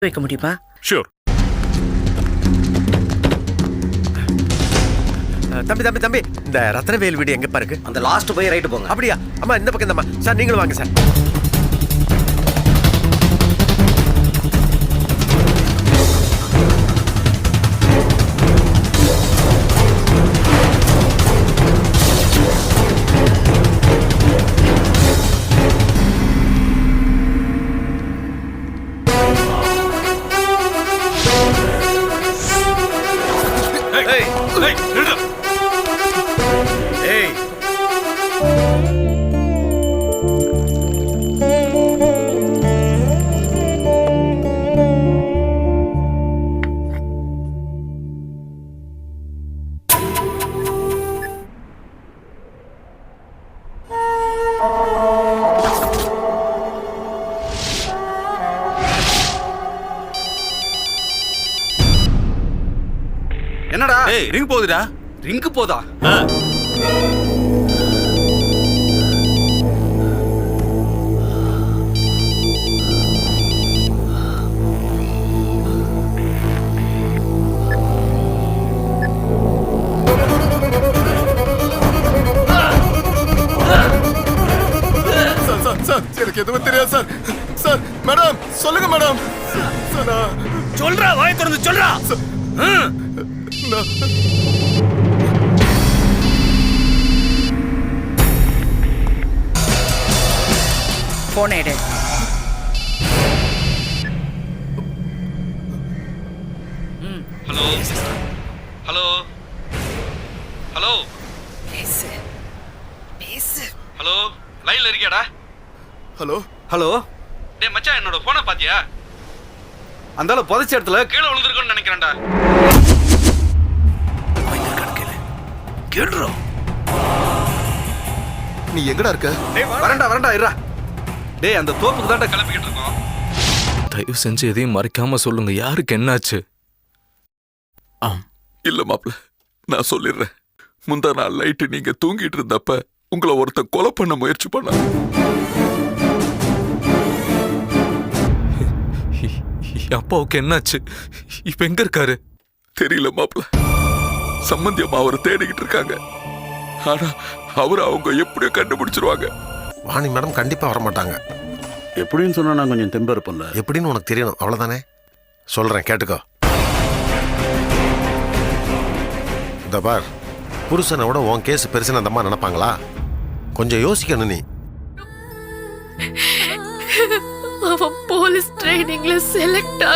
வைக்க முடியுமா? ஷூர். தம்பி தம்பி தம்பி, இந்த ரத்னவேல் வீடு எங்க பாருக்கு? அந்த லாஸ்ட் போய் ரைட்டு போங்க. அப்படியா? அம்மா இந்த பக்கம் தாம்மா. சார் நீங்களும் வாங்க சார். ஏய் என்னடா ஏய் ரிங் போகுதுடா. ரிங்கு போதா? சார் எனக்கு எதுவும் தெரியாது சார். சார் மேடம் சொல்லுங்க மேடம். சொல்றா, வாயை திறந்து சொல்றா. போன் எடு. ஹலோ ஹலோ ஹலோ பேசு பேசு. ஹலோ லைன்ல இருக்கியாடா? ஹலோ ஹலோ, டேய் மச்சான், என்னோட போனை பாத்தியா? அந்தால புதைச்ச இடத்துல கீழே விழுந்திருக்குன்னு நினைக்கிறேன்டா. கேளுறோம். நீ எங்கடா இருக்க? வரண்டா இருடா. டேய் அந்த தோப்புக்கு தான்டா கிளம்பிக்கிட்டு இருக்கோம். தயவு செஞ்சு எதையும் மறைக்காம சொல்லுங்க. யாருக்கு என்னாச்சு? இல்ல மாப்ள, நான் சொல்லிடுறேன். முந்தா நாள் நைட்டு நீங்க தூங்கிட்டு இருந்தப்ப உங்களை ஒருத்தன் கொலை பண்ண முயற்சி பண்ண. அப்பாவுக்கு என்னாச்சு? இப்ப எங்க இருக்காரு? தெரியல மாப்ள. சம்பந்தி அம்மா அவரை தேடிக்கிட்டு இருக்காங்க. ஆனா அவரை அவங்க எப்படியோ கண்டுபிடிச்சிருவாங்க. வாணி மேடம் கண்டிப்பா வர மாட்டாங்க. எப்படின்னு சொன்னா நான் கொஞ்சம் தெம்பா இருப்பேன்ல. எப்படின்னு உனக்கு தெரியணும், அவ்வளவுதானே. சொல்றேன் கேட்டுக்கோ. இந்த பார், புருஷனை விட உன் கேஸ் பெருசுன்னு அந்த அம்மா நினைப்பாங்களா? கொஞ்சம் யோசிக்கணும் நீ. அவன் போலீஸ் ட்ரைனிங்ல செலக்ட்